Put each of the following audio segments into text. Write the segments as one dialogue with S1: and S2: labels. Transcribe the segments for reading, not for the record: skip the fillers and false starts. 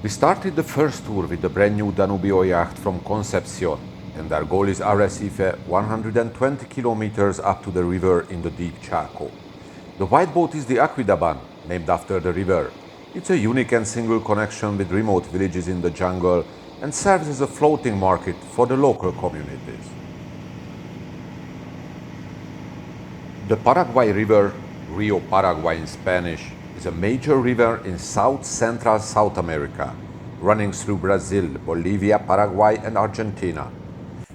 S1: We started the first tour with the brand new Danubio yacht from Concepcion, and our goal is Arrecife, 120 kilometers up to the river in the deep Chaco. The white boat is the Aquidauban, named after the river. It's a unique and single connection with remote villages in the jungle and serves as a floating market for the local communities. The Paraguay River, Rio Paraguay in Spanish, is a major river in south-central South America, running through Brazil, Bolivia, Paraguay and Argentina.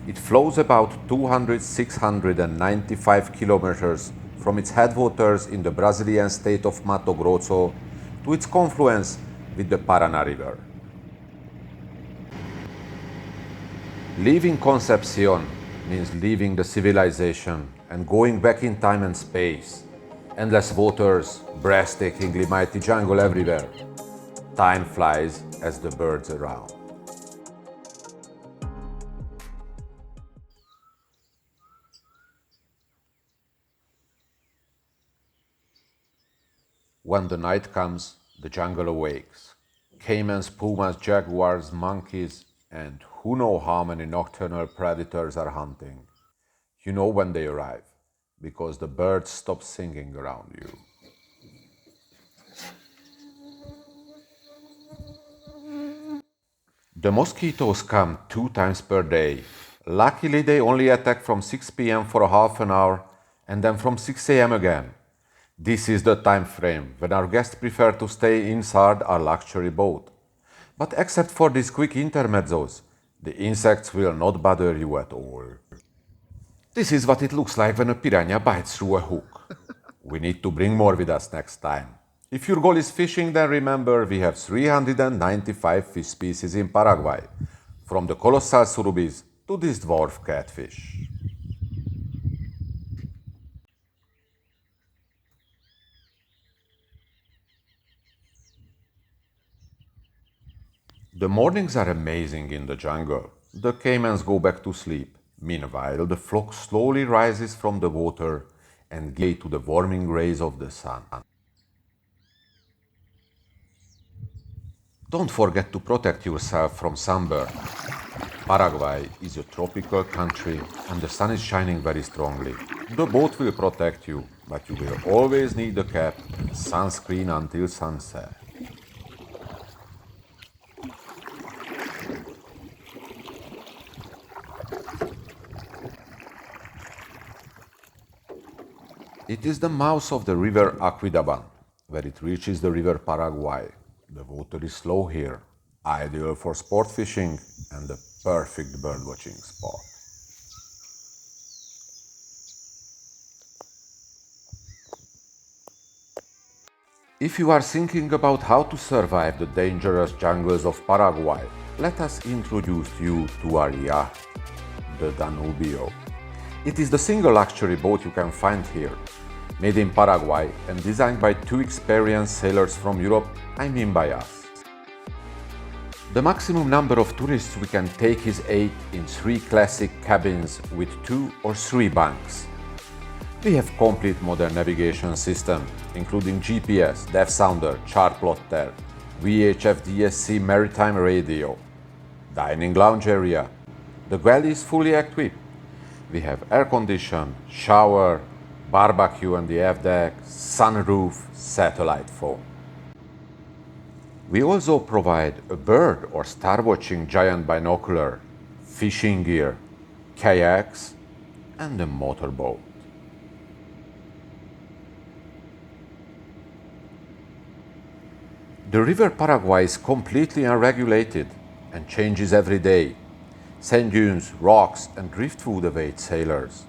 S1: It flows about 695 kilometers from its headwaters in the Brazilian state of Mato Grosso to its confluence with the Paraná River. Leaving Concepcion means leaving the civilization and going back in time and space. Endless waters, breathtakingly mighty jungle everywhere. Time flies as the birds around. When the night comes, the jungle awakes. Caimans, pumas, jaguars, monkeys, and who knows how many nocturnal predators are hunting. You know when they arrive, because the birds stop singing around you. The mosquitoes come 2 times per day. Luckily, they only attack from 6 p.m. for a half an hour and then from 6 a.m. again. This is the time frame when our guests prefer to stay inside our luxury boat. But except for these quick intermezzos, the insects will not bother you at all. This is what it looks like when a piranha bites through a hook. We need to bring more with us next time. If your goal is fishing, then remember we have 395 fish species in Paraguay, from the colossal surubis to this dwarf catfish. The mornings are amazing in the jungle. The caimans go back to sleep. Meanwhile, the flock slowly rises from the water and gives way to the warming rays of the sun. Don't forget to protect yourself from sunburn. Paraguay is a tropical country and the sun is shining very strongly. The boat will protect you, but you will always need a cap and sunscreen until sunset. It is the mouth of the river Aquidauban, where it reaches the river Paraguay. The water is slow here, ideal for sport fishing and the perfect birdwatching spot. If you are thinking about how to survive the dangerous jungles of Paraguay, let us introduce you to our yacht, the Danubio. It is the single luxury boat you can find here. Made in Paraguay and designed by 2 experienced sailors from Europe, I mean by us. The maximum number of tourists we can take is 8 in 3 classic cabins with 2 or 3 bunks. We have complete modern navigation system, including GPS, depth sounder, chart plotter, VHF DSC maritime radio, dining lounge area. The galley is fully equipped. We have air condition, shower, barbecue on the aft deck, sunroof, satellite phone. We also provide a bird or star watching giant binocular, fishing gear, kayaks, and a motorboat. The river Paraguay is completely unregulated and changes every day. Sand dunes, rocks, and driftwood await sailors.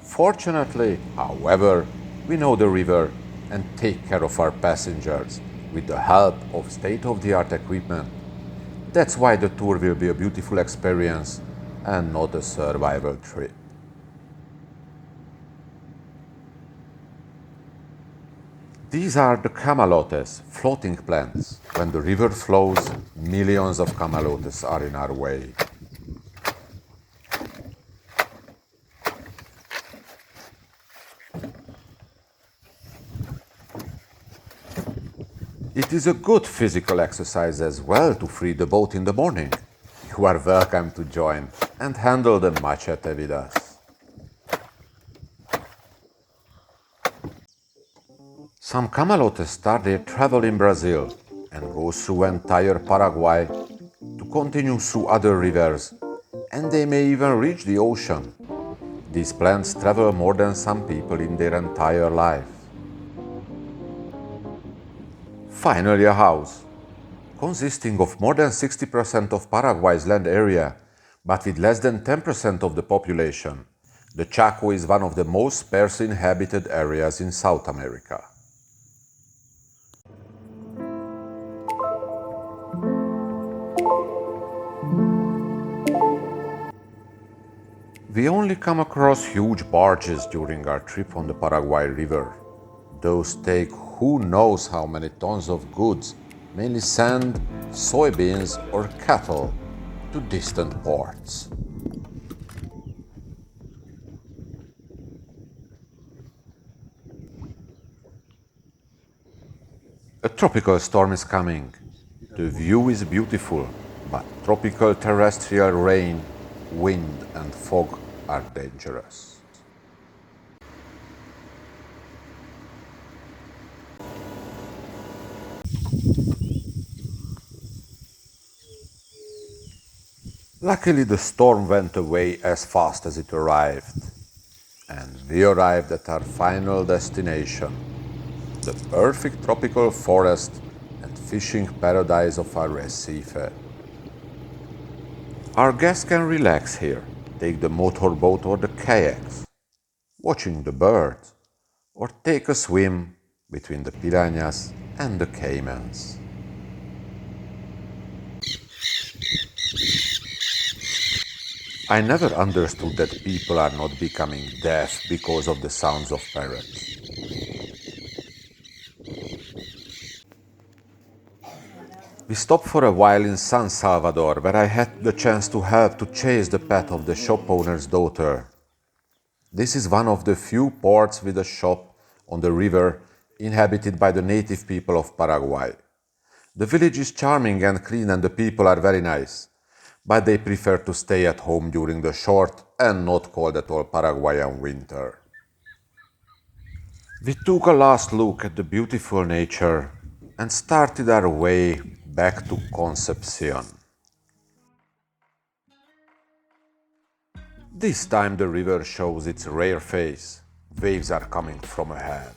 S1: Fortunately, however, we know the river and take care of our passengers with the help of state-of-the-art equipment. That's why the tour will be a beautiful experience and not a survival trip. These are the camalotes, floating plants. When the river flows, millions of camalotes are in our way. It is a good physical exercise as well to free the boat in the morning. You are welcome to join and handle the machete with us. Some camalotes start their travel in Brazil and go through entire Paraguay to continue through other rivers, and they may even reach the ocean. These plants travel more than some people in their entire life. Finally, a house. Consisting of more than 60% of Paraguay's land area, but with less than 10% of the population, the Chaco is one of the most sparsely inhabited areas in South America. We only come across huge barges during our trip on the Paraguay River. Those take who knows how many tons of goods, mainly sand, soybeans, or cattle, to distant ports. A tropical storm is coming. The view is beautiful, but tropical terrestrial rain, wind, and fog are dangerous. Luckily, the storm went away as fast as it arrived, and we arrived at our final destination, the perfect tropical forest and fishing paradise of Arrecife. Our guests can relax here, take the motorboat or the kayaks, watching the birds, or take a swim between the piranhas and the caimans. I never understood that people are not becoming deaf because of the sounds of parrots. We stopped for a while in San Salvador, where I had the chance to help to chase the pet of the shop owner's daughter. This is one of the few ports with a shop on the river inhabited by the native people of Paraguay. The village is charming and clean and the people are very nice, but they prefer to stay at home during the short and not cold at all Paraguayan winter. We took a last look at the beautiful nature and started our way back to Concepcion. This time the river shows its rare face. Waves are coming from ahead.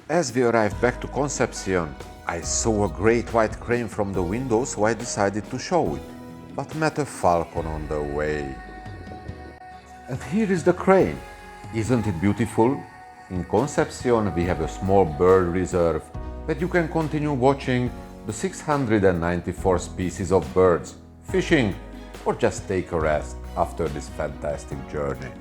S1: As we arrived back to Concepcion, I saw a great white crane from the window, so I decided to show it, but met a falcon on the way. And here is the crane. Isn't it beautiful? In Concepcion we have a small bird reserve where you can continue watching the 694 species of birds, fishing, or just take a rest after this fantastic journey.